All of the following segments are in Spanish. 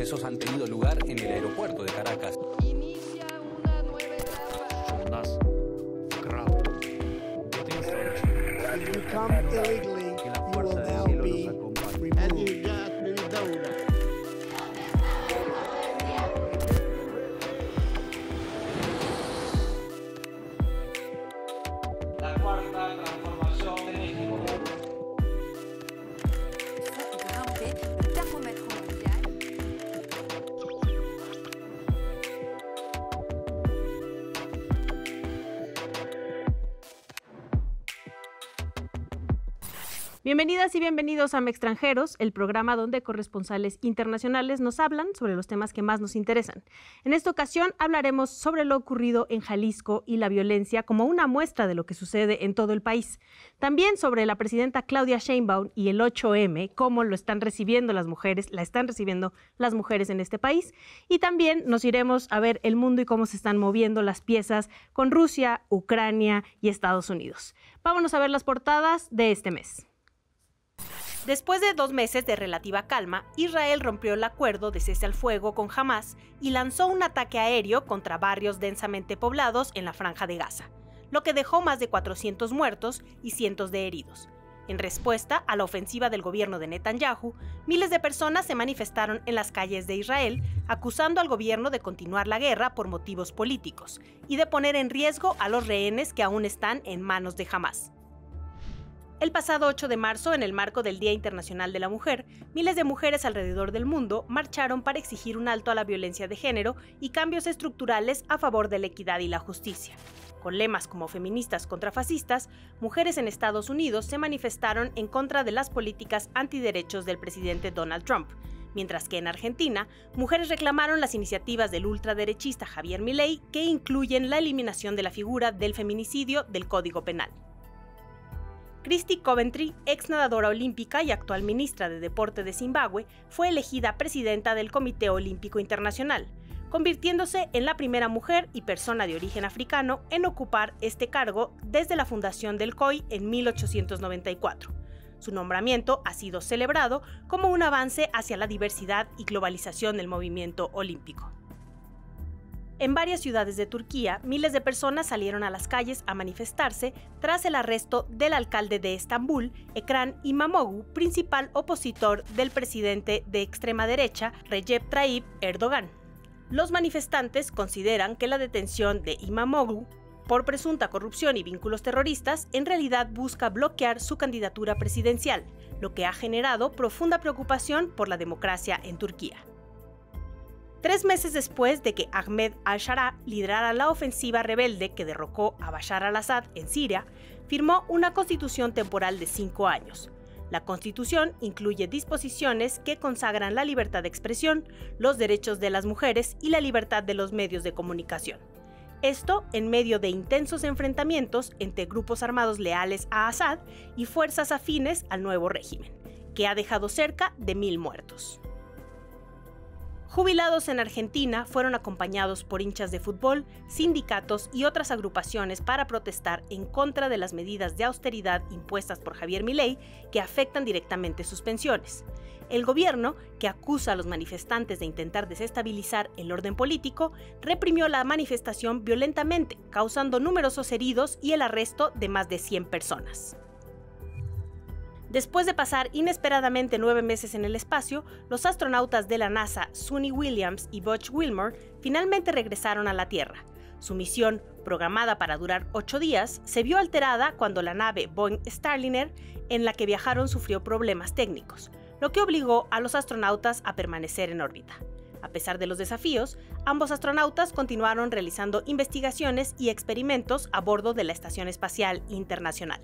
ingresos han tenido lugar en el aeropuerto de Caracas. Inicia una nueva etapa. If you come illegally, you will now be removed. La cuarta transformación de México. Le thermomètre mondial. Bienvenidas y bienvenidos a Mextranjeros, el programa donde corresponsales internacionales nos hablan sobre los temas que más nos interesan. En esta ocasión hablaremos sobre lo ocurrido en Jalisco y la violencia como una muestra de lo que sucede en todo el país. También sobre la presidenta Claudia Sheinbaum y el 8M, cómo lo están recibiendo las mujeres, la están recibiendo las mujeres en este país. Y también nos iremos a ver el mundo y cómo se están moviendo las piezas con Rusia, Ucrania y Estados Unidos. Vámonos a ver las portadas de este mes. Después de 2 meses de relativa calma, Israel rompió el acuerdo de cese al fuego con Hamás y lanzó un ataque aéreo contra barrios densamente poblados en la Franja de Gaza, lo que dejó más de 400 muertos y cientos de heridos. En respuesta a la ofensiva del gobierno de Netanyahu, miles de personas se manifestaron en las calles de Israel, acusando al gobierno de continuar la guerra por motivos políticos y de poner en riesgo a los rehenes que aún están en manos de Hamás. El pasado 8 de marzo, en el marco del Día Internacional de la Mujer, miles de mujeres alrededor del mundo marcharon para exigir un alto a la violencia de género y cambios estructurales a favor de la equidad y la justicia. Con lemas como feministas contra fascistas, mujeres en Estados Unidos se manifestaron en contra de las políticas antiderechos del presidente Donald Trump, mientras que en Argentina, mujeres reclamaron las iniciativas del ultraderechista Javier Milei que incluyen la eliminación de la figura del feminicidio del Código Penal. Christy Coventry, ex nadadora olímpica y actual ministra de Deporte de Zimbabue, fue elegida presidenta del Comité Olímpico Internacional, convirtiéndose en la primera mujer y persona de origen africano en ocupar este cargo desde la fundación del COI en 1894. Su nombramiento ha sido celebrado como un avance hacia la diversidad y globalización del movimiento olímpico. En varias ciudades de Turquía, miles de personas salieron a las calles a manifestarse tras el arresto del alcalde de Estambul, Ekrem İmamoğlu, principal opositor del presidente de extrema derecha, Recep Tayyip Erdogan. Los manifestantes consideran que la detención de İmamoğlu por presunta corrupción y vínculos terroristas en realidad busca bloquear su candidatura presidencial, lo que ha generado profunda preocupación por la democracia en Turquía. 3 meses después de que Ahmed al-Sharaa liderara la ofensiva rebelde que derrocó a Bashar al-Assad en Siria, firmó una constitución temporal de 5 años. La constitución incluye disposiciones que consagran la libertad de expresión, los derechos de las mujeres y la libertad de los medios de comunicación. Esto en medio de intensos enfrentamientos entre grupos armados leales a Assad y fuerzas afines al nuevo régimen, que ha dejado cerca de 1000 muertos. Jubilados en Argentina fueron acompañados por hinchas de fútbol, sindicatos y otras agrupaciones para protestar en contra de las medidas de austeridad impuestas por Javier Milei que afectan directamente sus pensiones. El gobierno, que acusa a los manifestantes de intentar desestabilizar el orden político, reprimió la manifestación violentamente, causando numerosos heridos y el arresto de más de 100 personas. Después de pasar inesperadamente 9 meses en el espacio, los astronautas de la NASA, Suni Williams y Butch Wilmore, finalmente regresaron a la Tierra. Su misión, programada para durar 8 días, se vio alterada cuando la nave Boeing Starliner en la que viajaron sufrió problemas técnicos, lo que obligó a los astronautas a permanecer en órbita. A pesar de los desafíos, ambos astronautas continuaron realizando investigaciones y experimentos a bordo de la Estación Espacial Internacional.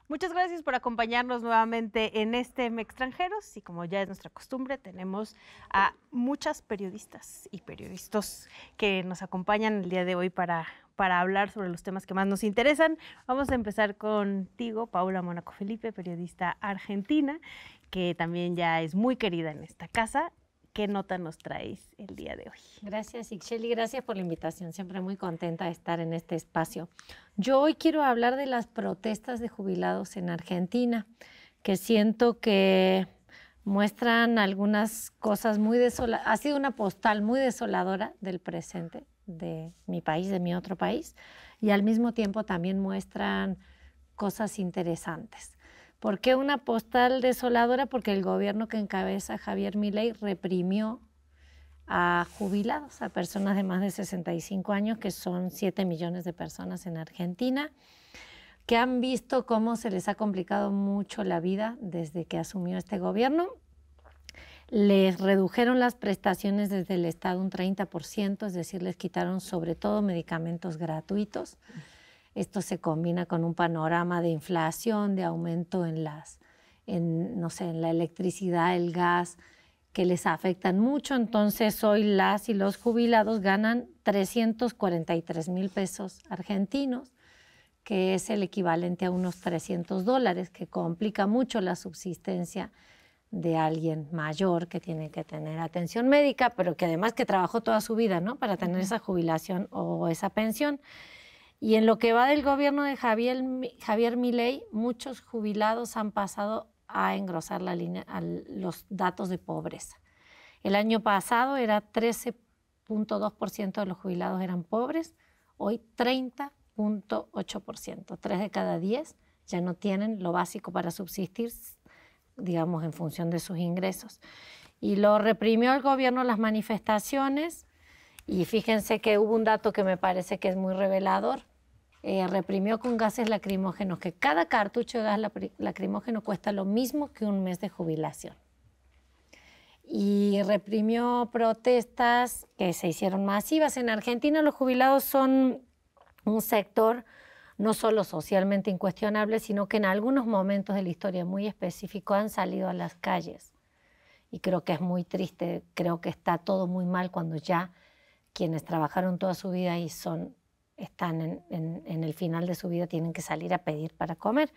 Muchas gracias por acompañarnos nuevamente en este Mextranjeros y como ya es nuestra costumbre tenemos a muchas periodistas y periodistas que nos acompañan el día de hoy para hablar sobre los temas que más nos interesan. Vamos a empezar contigo, Paula Mónaco Felipe, periodista argentina, que también ya es muy querida en esta casa. ¿qué nota nos traes el día de hoy? Gracias, Ixcheli, gracias por la invitación. Siempre muy contenta de estar en este espacio. Yo hoy quiero hablar de las protestas de jubilados en Argentina, que siento que muestran algunas cosas muy desoladoras. Ha sido una postal muy desoladora del presente de mi país, de mi otro país, y al mismo tiempo también muestran cosas interesantes. ¿Por qué una postal desoladora? Porque el gobierno que encabeza Javier Milei reprimió a jubilados, a personas de más de 65 años, que son 7 millones de personas en Argentina, que han visto cómo se les ha complicado mucho la vida desde que asumió este gobierno. Les redujeron las prestaciones desde el Estado un 30%, es decir, les quitaron sobre todo medicamentos gratuitos. Esto se combina con un panorama de inflación, de aumento en la electricidad, el gas, que les afectan mucho. Entonces, hoy las y los jubilados ganan 343.000 pesos argentinos, que es el equivalente a unos $300, que complica mucho la subsistencia de alguien mayor que tiene que tener atención médica, pero que además que trabajó toda su vida, ¿no?, para tener esa jubilación o esa pensión. Y en lo que va del gobierno de Javier Milei, muchos jubilados han pasado a engrosar la línea, a los datos de pobreza. El año pasado era 13.2% de los jubilados eran pobres, hoy 30.8%. 3 de cada 10 ya no tienen lo básico para subsistir, digamos, en función de sus ingresos. Y lo reprimió el gobierno las manifestaciones, y fíjense que hubo un dato que me parece que es muy revelador. Reprimió con gases lacrimógenos, que cada cartucho de gas lacrimógeno cuesta lo mismo que un mes de jubilación. Y reprimió protestas que se hicieron masivas. En Argentina los jubilados son un sector no solo socialmente incuestionable, sino que en algunos momentos de la historia muy específicos han salido a las calles. Y creo que es muy triste, creo que está todo muy mal cuando ya quienes trabajaron toda su vida y están en el final de su vida tienen que salir a pedir para comer.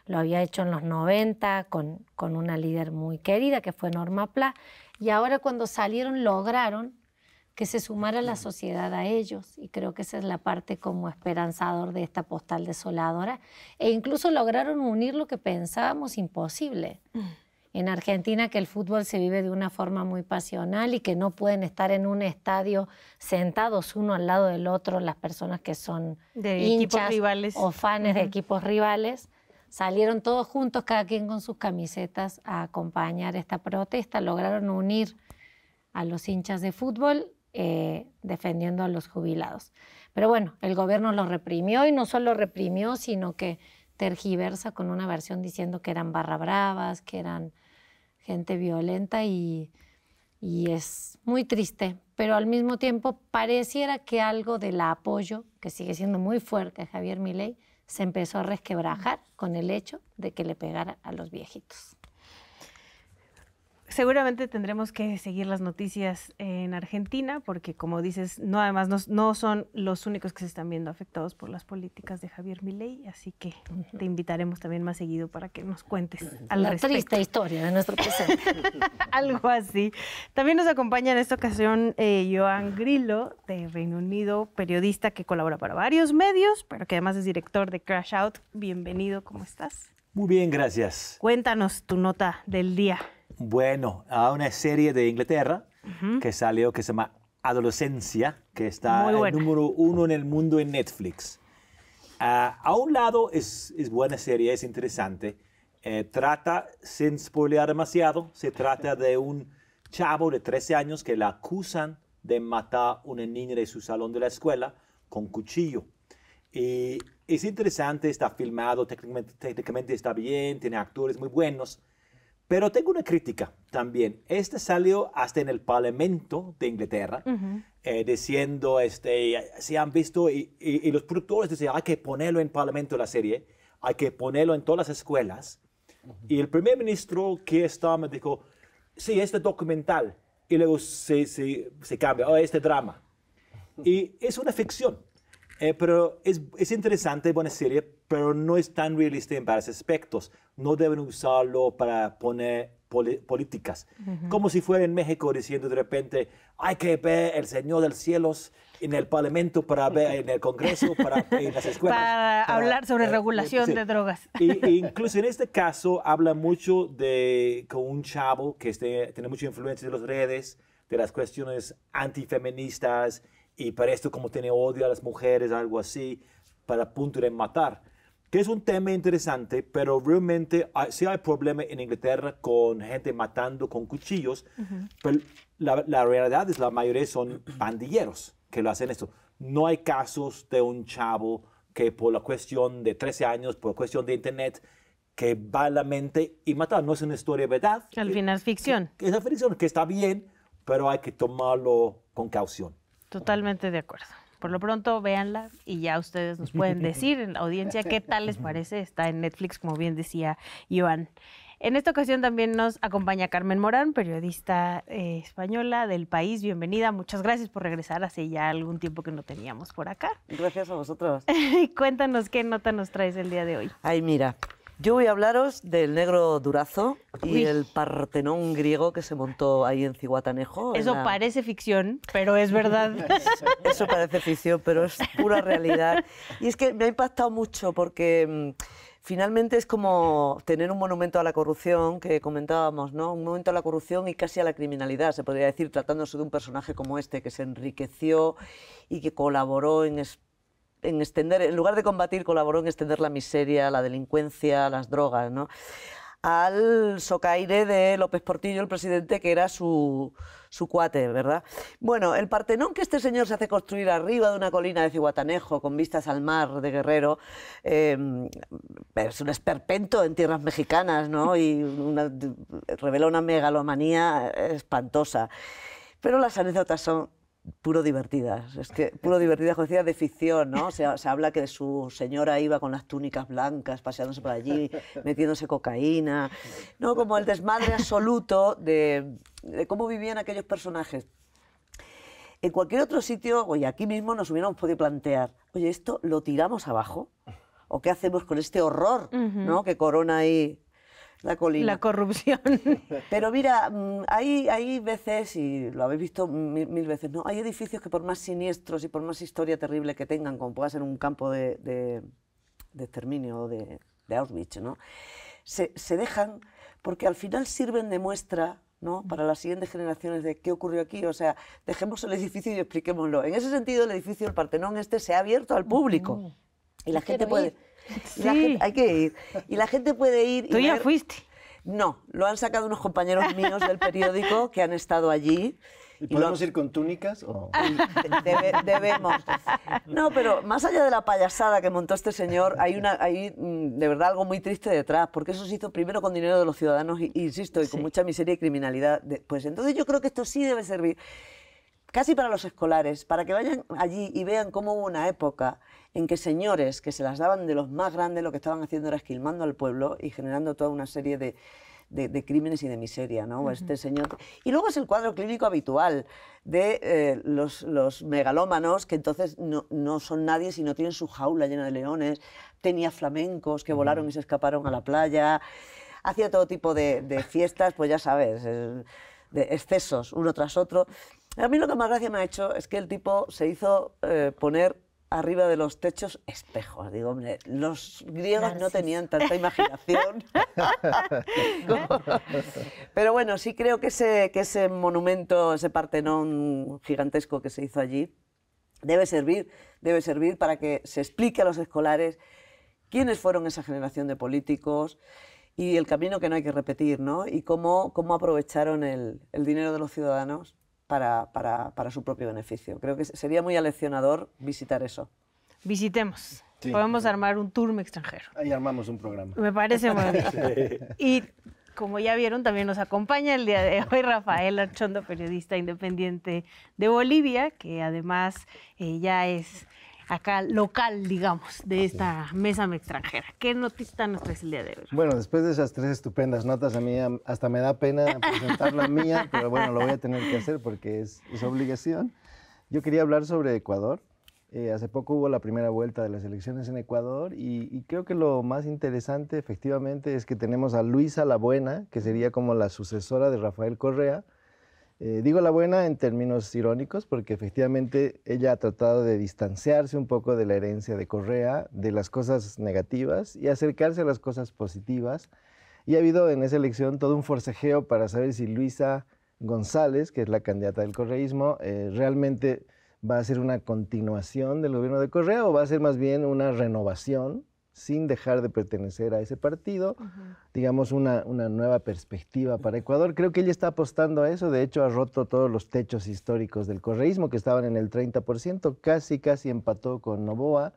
Lo había hecho en los 90 con una líder muy querida que fue Norma Pla, y ahora cuando salieron lograron que se sumara la sociedad a ellos, y creo que esa es la parte como esperanzador de esta postal desoladora, e incluso lograron unir lo que pensábamos imposible. En Argentina, que el fútbol se vive de una forma muy pasional y que no pueden estar en un estadio sentados uno al lado del otro las personas que son de hinchas equipos rivales o fans de equipos rivales. Salieron todos juntos, cada quien con sus camisetas, a acompañar esta protesta. Lograron unir a los hinchas de fútbol defendiendo a los jubilados. Pero bueno, el gobierno los reprimió, y no solo reprimió, sino que tergiversa con una versión diciendo que eran barra bravas, que eran gente violenta, y es muy triste. Pero al mismo tiempo pareciera que algo del apoyo, que sigue siendo muy fuerte a Javier Milei, se empezó a resquebrajar con el hecho de que le pegara a los viejitos. Seguramente tendremos que seguir las noticias en Argentina porque, como dices, no son los únicos que se están viendo afectados por las políticas de Javier Milei, así que te invitaremos también más seguido para que nos cuentes al respecto. La triste historia de nuestro presente. Algo así. También nos acompaña en esta ocasión Joan Grillo, de Reino Unido, periodista que colabora para varios medios, pero que además es director de Crash Out. Bienvenido, ¿cómo estás? Muy bien, gracias. Cuéntanos tu nota del día. Bueno, hay una serie de Inglaterra que salió, que se llama Adolescencia, que está el número 1 en el mundo en Netflix. A un lado es buena serie, es interesante. Trata, sin spoilear demasiado, se trata de un chavo de 13 años que la acusan de matar a una niña de su salón de la escuela con cuchillo. Y es interesante, está filmado, técnicamente está bien, tiene actores muy buenos. Pero tengo una crítica también. Este salió hasta en el Parlamento de Inglaterra, diciendo, si han visto, y los productores decían, hay que ponerlo en Parlamento la serie, hay que ponerlo en todas las escuelas. Y el primer ministro que estaba me dijo, sí, este documental, y luego se cambia, este drama. Y es una ficción. Pero es interesante, buena serie, pero no es tan realista en varios aspectos. No deben usarlo para poner políticas. Como si fuera en México diciendo de repente, hay que ver el Señor de los Cielos en el Parlamento, para ver en el Congreso, en las escuelas. Para hablar sobre regulación sí. de drogas. E incluso en este caso habla mucho con un chavo que tiene mucha influencia de las redes, de las cuestiones antifeministas, y para esto como tiene odio a las mujeres, algo así, para punto de matar. Que es un tema interesante, pero realmente sí hay problema en Inglaterra con gente matando con cuchillos, pero la realidad es que la mayoría son pandilleros que lo hacen esto. No hay casos de un chavo que por la cuestión de 13 años, por cuestión de internet, que va a la mente y mata. No es una historia de verdad. Al final es ficción. Es una ficción que está bien, pero hay que tomarlo con caución. Totalmente de acuerdo. Por lo pronto, véanla y ya ustedes nos pueden decir en la audiencia qué tal les parece. Está en Netflix, como bien decía Iván. En esta ocasión también nos acompaña Carmen Morán, periodista española del País. Bienvenida, muchas gracias por regresar. Hace ya algún tiempo que no teníamos por acá. Gracias a vosotros. Cuéntanos qué nota nos traes el día de hoy. Ay, mira, yo voy a hablaros del negro Durazo y el Partenón griego que se montó ahí en Zihuatanejo. Eso parece ficción, pero es verdad. Eso parece ficción, pero es pura realidad. Y es que me ha impactado mucho porque finalmente es como tener un monumento a la corrupción que comentábamos, ¿no? Un monumento a la corrupción y casi a la criminalidad, se podría decir, tratándose de un personaje como este que se enriqueció y que colaboró en extender, en lugar de combatir, colaboró en extender la miseria, la delincuencia, las drogas, ¿no? Al socaire de López Portillo, el presidente, que era su cuate, ¿verdad? Bueno, el Partenón que este señor se hace construir arriba de una colina de Zihuatanejo, con vistas al mar de Guerrero, es un esperpento en tierras mexicanas, ¿no? Y revela una megalomanía espantosa. Pero las anécdotas son puro divertidas, es que puro divertidas, como decía, de ficción, ¿no? Se habla que su señora iba con las túnicas blancas, paseándose por allí, metiéndose cocaína, ¿no? Como el desmadre absoluto de cómo vivían aquellos personajes. En cualquier otro sitio, oye, aquí mismo nos hubiéramos podido plantear, oye, ¿esto lo tiramos abajo? ¿O qué hacemos con este horror, ¿no? Que corona ahí la colina? La corrupción. Pero mira, hay veces, y lo habéis visto mil veces, ¿no? Hay edificios que por más siniestros y por más historia terrible que tengan, como pueda ser un campo de exterminio o de Auschwitz, ¿no? Se dejan porque al final sirven de muestra, ¿no? Para las siguientes generaciones de qué ocurrió aquí. O sea, dejemos el edificio y expliquémoslo. En ese sentido, el edificio del Partenón se ha abierto al público. Y la gente puede... Sí. Hay que ir. Y la gente puede ir... ¿Tú ya fuiste? No, lo han sacado unos compañeros míos del periódico que han estado allí. ¿Y podemos ir con túnicas? ¿O? Debemos. No, pero más allá de la payasada que montó este señor, hay de verdad algo muy triste detrás, porque eso se hizo primero con dinero de los ciudadanos, insisto, y con mucha miseria y criminalidad. Pues entonces yo creo que esto sí debe servir casi para los escolares, para que vayan allí y vean cómo hubo una época en que señores que se las daban de los más grandes lo que estaban haciendo era esquilmando al pueblo y generando toda una serie de crímenes y de miseria, ¿no? Este señor. Y luego es el cuadro clínico habitual de los megalómanos, que entonces no son nadie si no tienen su jaula llena de leones. Tenía flamencos que volaron y se escaparon a la playa. Hacía todo tipo de fiestas, pues ya sabes, de excesos uno tras otro. A mí lo que más gracia me ha hecho es que el tipo se hizo poner arriba de los techos espejos. Digo, hombre, los griegos no tenían tanta imaginación. Pero bueno, sí creo que ese monumento, ese Partenón gigantesco que se hizo allí, debe servir para que se explique a los escolares quiénes fueron esa generación de políticos y el camino que no hay que repetir, ¿no? Y cómo aprovecharon el dinero de los ciudadanos para su propio beneficio. Creo que sería muy aleccionador visitar eso. Visitemos. Sí. Podemos armar un tour extranjero. Ahí armamos un programa. Me parece muy bien. Sí. Y como ya vieron, también nos acompaña el día de hoy Rafael Archondo, periodista independiente de Bolivia, que además ya es acá local, digamos, de esta mesa extranjera. ¿Qué notita nos traes el día de hoy? Bueno, después de esas 3 estupendas notas, a mí hasta me da pena presentar la mía, pero bueno, lo voy a tener que hacer porque es obligación. Yo quería hablar sobre Ecuador. Hace poco hubo la primera vuelta de las elecciones en Ecuador y creo que lo más interesante efectivamente es que tenemos a Luisa la Buena, que sería como la sucesora de Rafael Correa. Digo la buena en términos irónicos porque efectivamente ella ha tratado de distanciarse un poco de la herencia de Correa, de las cosas negativas y acercarse a las cosas positivas. Y ha habido en esa elección todo un forcejeo para saber si Luisa González, que es la candidata del correísmo, realmente va a ser una continuación del gobierno de Correa o va a ser más bien una renovación sin dejar de pertenecer a ese partido, digamos una nueva perspectiva para Ecuador. Creo que ella está apostando a eso, de hecho ha roto todos los techos históricos del correísmo que estaban en el 30%, casi empató con Noboa,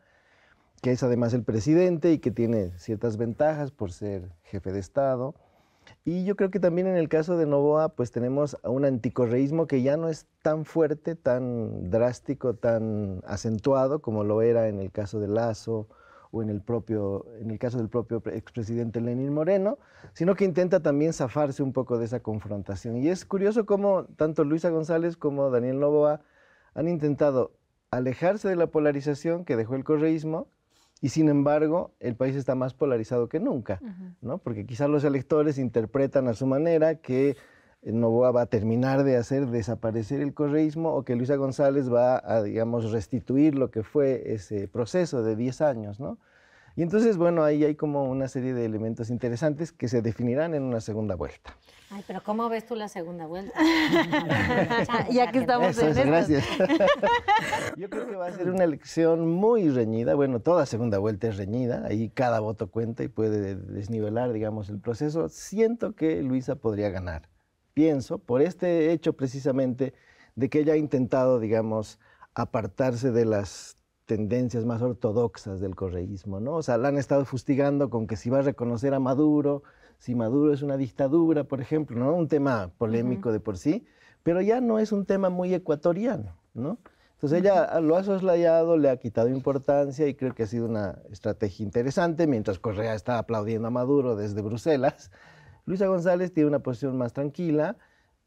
que es además el presidente y que tiene ciertas ventajas por ser jefe de Estado. Y yo creo que también en el caso de Noboa, pues tenemos a un anticorreísmo que ya no es tan fuerte, tan drástico, tan acentuado como lo era en el caso de Lasso o en el caso del propio expresidente Lenín Moreno, sino que intenta también zafarse un poco de esa confrontación. Y es curioso cómo tanto Luisa González como Daniel Noboa han intentado alejarse de la polarización que dejó el correísmo, y sin embargo, el país está más polarizado que nunca, ¿no? Porque quizás los electores interpretan a su manera que Noboa va a terminar de hacer desaparecer el correísmo o que Luisa González va a, digamos, restituir lo que fue ese proceso de 10 años, ¿no? Y entonces, bueno, ahí hay como una serie de elementos interesantes que se definirán en una segunda vuelta. Ay, pero ¿cómo ves tú la segunda vuelta? Ya que estamos en esto. Gracias. Yo creo que va a ser una elección muy reñida. Bueno, toda segunda vuelta es reñida. Ahí cada voto cuenta y puede desnivelar, digamos, el proceso. Siento que Luisa podría ganar. Pienso, por este hecho precisamente de que ella ha intentado, digamos, apartarse de las tendencias más ortodoxas del correísmo, ¿no? O sea, la han estado fustigando con que si va a reconocer a Maduro, si Maduro es una dictadura, por ejemplo, ¿no? Un tema polémico de por sí, pero ya no es un tema muy ecuatoriano, ¿no? Entonces ella lo ha soslayado, le ha quitado importancia y creo que ha sido una estrategia interesante, mientras Correa está aplaudiendo a Maduro desde Bruselas. Luisa González tiene una posición más tranquila,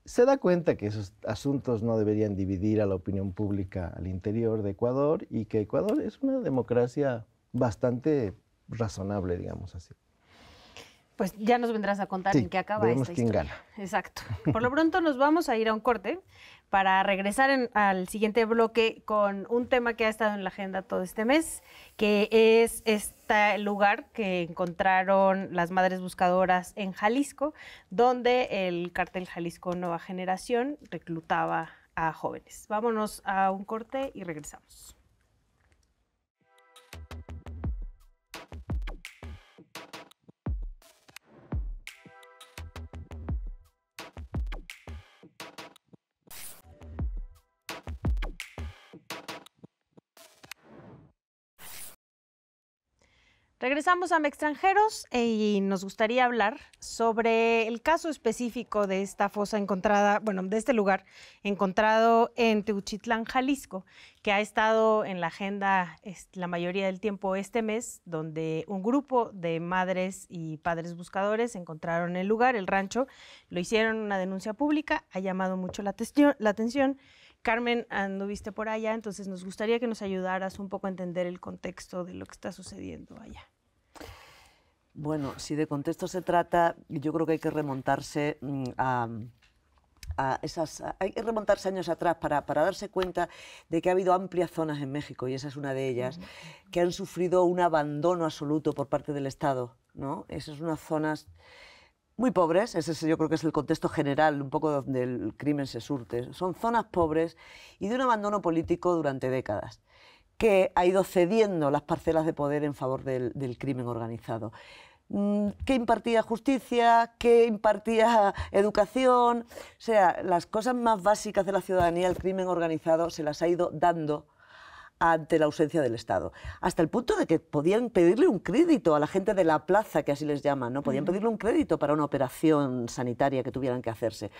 se da cuenta que esos asuntos no deberían dividir a la opinión pública al interior de Ecuador y que Ecuador es una democracia bastante razonable, digamos así. Pues ya nos vendrás a contar en qué acaba esta historia. Quién gana. Exacto. Por lo pronto nos vamos a ir a un corte para regresar al siguiente bloque con un tema que ha estado en la agenda todo este mes, que es este lugar que encontraron las madres buscadoras en Jalisco, donde el cártel Jalisco Nueva Generación reclutaba a jóvenes. Vámonos a un corte y regresamos. Regresamos a Extranjeros y nos gustaría hablar sobre el caso específico de esta fosa encontrada, bueno, de este lugar encontrado en Teuchitlán, Jalisco, que ha estado en la agenda la mayoría del tiempo este mes, donde un grupo de madres y padres buscadores encontraron el lugar, el rancho, lo hicieron una denuncia pública, ha llamado mucho la atención. Carmen, anduviste por allá, entonces nos gustaría que nos ayudaras un poco a entender el contexto de lo que está sucediendo allá. Bueno, si de contexto se trata, yo creo que hay que remontarse hay que remontarse años atrás para darse cuenta de que ha habido amplias zonas en México, y esa es una de ellas, que han sufrido un abandono absoluto por parte del Estado, ¿no? Esas son unas zonas muy pobres, ese yo creo que es el contexto general, un poco donde el crimen se surte. Son zonas pobres y de un abandono político durante décadas, que ha ido cediendo las parcelas de poder en favor del crimen organizado. ¿Qué impartía justicia? ¿Qué impartía educación? O sea, las cosas más básicas de la ciudadanía, el crimen organizado, se las ha ido dando ante la ausencia del Estado, hasta el punto de que podían pedirle un crédito a la gente de la plaza, que así les llaman, ¿no? Podían pedirle un crédito para una operación sanitaria que tuvieran que hacerse.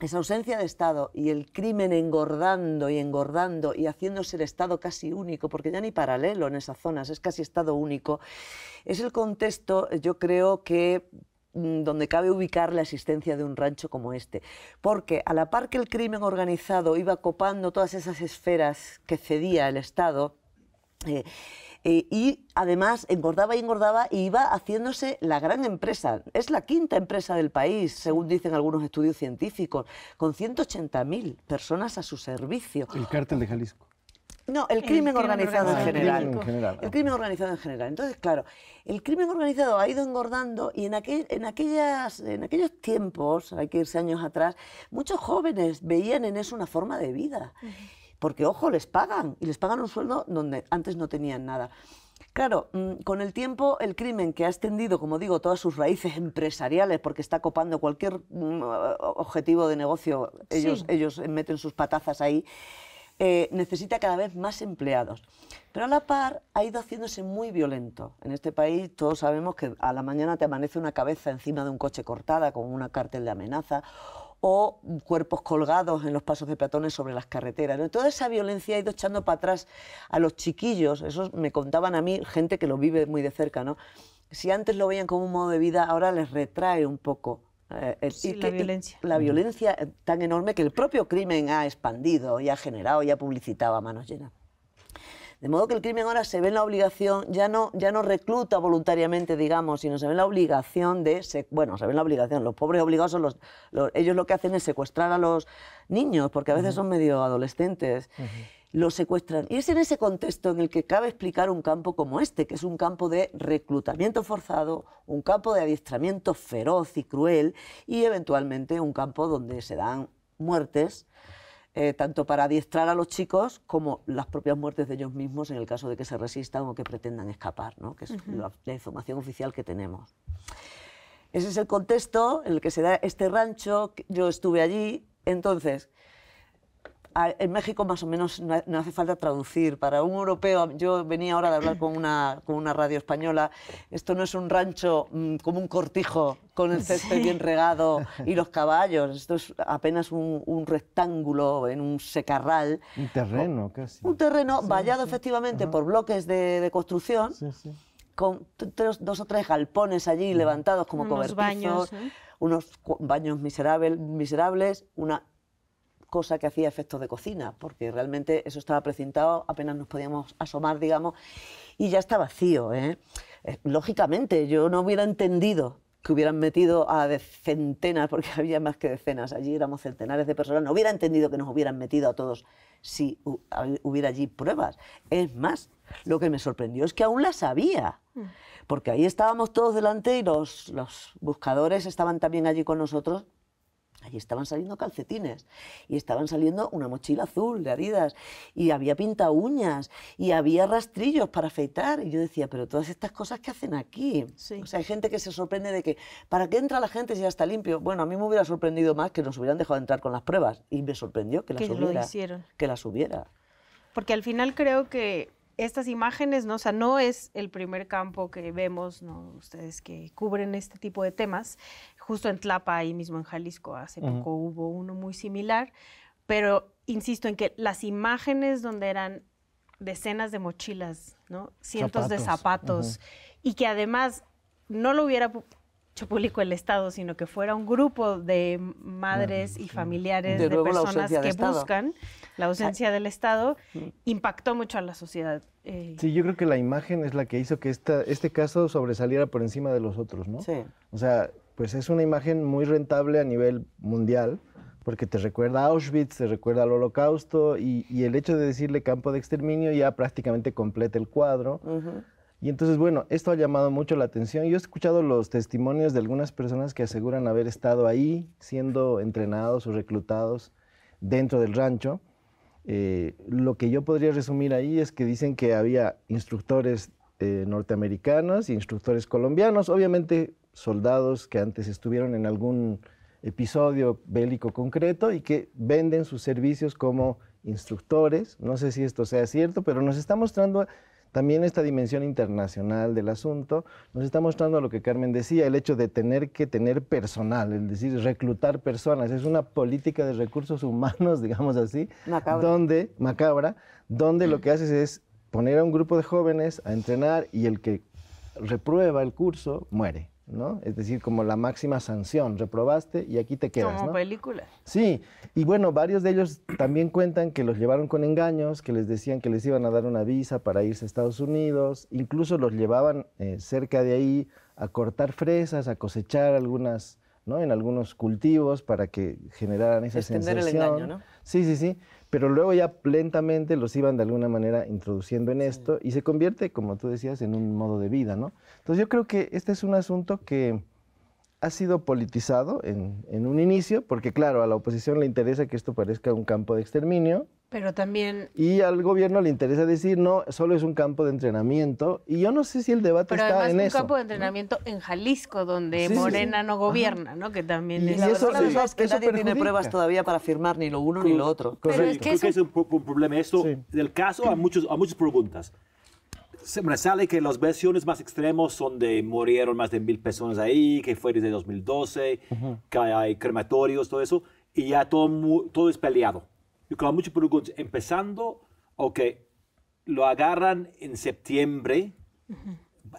Esa ausencia de Estado y el crimen engordando y haciéndose el Estado casi único, porque ya ni paralelo en esas zonas, es casi Estado único, es el contexto, yo creo, que donde cabe ubicar la existencia de un rancho como este. Porque a la par que el crimen organizado iba copando todas esas esferas que cedía el Estado, y además engordaba y engordaba y iba haciéndose la gran empresa. Es la quinta empresa del país, según dicen algunos estudios científicos, con 180.000 personas a su servicio. El cártel de Jalisco. No, el crimen organizado en general. El crimen organizado en general. Entonces, claro, el crimen organizado ha ido engordando y en aquellos tiempos, hay que irse años atrás, muchos jóvenes veían en eso una forma de vida. Porque, ojo, les pagan, y les pagan un sueldo donde antes no tenían nada. Claro, con el tiempo el crimen, que ha extendido, como digo, todas sus raíces empresariales, porque está copando cualquier objetivo de negocio, ellos meten sus patazas ahí, necesita cada vez más empleados. Pero a la par ha ido haciéndose muy violento. En este país todos sabemos que a la mañana te amanece una cabeza encima de un coche cortada con una cartel de amenaza, o cuerpos colgados en los pasos de peatones sobre las carreteras, ¿no? Toda esa violencia ha ido echando para atrás a los chiquillos. Eso me contaban a mí gente que lo vive muy de cerca, ¿no? Si antes lo veían como un modo de vida, ahora les retrae un poco. La violencia tan enorme que el propio crimen ha expandido y ha generado y ha publicitado a manos llenas. De modo que el crimen ahora se ve en la obligación, ya no recluta voluntariamente, digamos, sino se ve en la obligación los pobres obligados son ellos lo que hacen es secuestrar a los niños, porque a veces son medio adolescentes, los secuestran. Y es en ese contexto en el que cabe explicar un campo como este, que es un campo de reclutamiento forzado, un campo de adiestramiento feroz y cruel, y eventualmente un campo donde se dan muertes, tanto para adiestrar a los chicos como las propias muertes de ellos mismos en el caso de que se resistan o que pretendan escapar, ¿no? Que es la información oficial que tenemos. Ese es el contexto en el que se da este rancho. Yo estuve allí, entonces, en México más o menos no hace falta traducir. Para un europeo, yo venía ahora de hablar con una radio española, esto no es un rancho como un cortijo con el césped bien regado y los caballos, esto es apenas un rectángulo en un secarral. Un terreno casi. Un terreno vallado efectivamente por bloques de construcción, con dos o tres galpones allí levantados como unos cobertizos, unos baños miserables, una cosa que hacía efectos de cocina, porque realmente eso estaba precintado, apenas nos podíamos asomar, digamos, y ya está vacío, ¿eh? Lógicamente, yo no hubiera entendido que hubieran metido a centenas, porque había más que decenas, allí éramos centenares de personas, no hubiera entendido que nos hubieran metido a todos si hubiera allí pruebas. Es más, lo que me sorprendió es que aún las había, porque ahí estábamos todos delante y los buscadores estaban también allí con nosotros. Allí estaban saliendo calcetines y estaban saliendo una mochila azul de Adidas y había pinta uñas y había rastrillos para afeitar. Y yo decía, pero todas estas cosas que hacen aquí. O sea, hay gente que se sorprende de que, ¿para qué entra la gente si ya está limpio? Bueno, a mí me hubiera sorprendido más que nos hubieran dejado entrar con las pruebas y me sorprendió que las hubiera. Porque al final creo que estas imágenes, ¿no? O sea, no es el primer campo que vemos, ¿no? Ustedes que cubren este tipo de temas. Justo en Tlapa, ahí mismo en Jalisco, hace poco hubo uno muy similar. Pero insisto en que las imágenes donde eran decenas de mochilas, ¿no? Cientos de zapatos, y que además no lo hubiera hecho público el Estado, sino que fuera un grupo de madres y familiares de personas que buscan la ausencia del Estado, impactó mucho a la sociedad. Sí, yo creo que la imagen es la que hizo que este caso sobresaliera por encima de los otros, ¿no? Sí. O sea, pues es una imagen muy rentable a nivel mundial, porque te recuerda a Auschwitz, te recuerda al Holocausto, y el hecho de decirle campo de exterminio ya prácticamente completa el cuadro. Y entonces, bueno, esto ha llamado mucho la atención. Yo he escuchado los testimonios de algunas personas que aseguran haber estado ahí, siendo entrenados o reclutados dentro del rancho. Lo que yo podría resumir ahí es que dicen que había instructores norteamericanos y instructores colombianos, obviamente soldados que antes estuvieron en algún episodio bélico concreto y que venden sus servicios como instructores. No sé si esto sea cierto, pero nos está mostrando también esta dimensión internacional del asunto. Nos está mostrando lo que Carmen decía, el hecho de tener que tener personal, es decir, reclutar personas. Es una política de recursos humanos, digamos así, macabra, donde lo que haces es poner a un grupo de jóvenes a entrenar y el que reprueba el curso muere. ¿no? Es decir, como la máxima sanción, reprobaste y aquí te quedas, Como ¿no? película. Sí, y bueno, varios de ellos también cuentan que los llevaron con engaños, que les decían que les iban a dar una visa para irse a Estados Unidos, incluso los llevaban cerca de ahí a cortar fresas, a cosechar algunas, ¿no? En algunos cultivos para que generaran esa Extender sensación. el engaño, ¿no? Sí, sí, sí, pero luego ya lentamente los iban de alguna manera introduciendo en esto y se convierte, como tú decías, en un modo de vida, ¿no? Entonces yo creo que este es un asunto que ha sido politizado en un inicio, porque claro, a la oposición le interesa que esto parezca un campo de exterminio. Pero también... Y al gobierno le interesa decir, no, solo es un campo de entrenamiento. Y yo no sé si el debate Pero está además en un eso. campo de entrenamiento en Jalisco, donde Sí, Morena sí. no gobierna, ¿no? Que también Y es... La eso- verdad sí, es que eso nadie tiene perjudica. pruebas todavía para afirmar ni lo uno ni lo otro. Pero es que Creo que es un problema esto. Sí. Del caso, hay muchas preguntas. Se me sale que las versiones más extremas son de murieron más de 1,000 personas ahí, que fue desde 2012, que hay crematorios, todo eso, y ya todo es peleado. Yo creo que hay muchas preguntas. Empezando, ok, lo agarran en septiembre,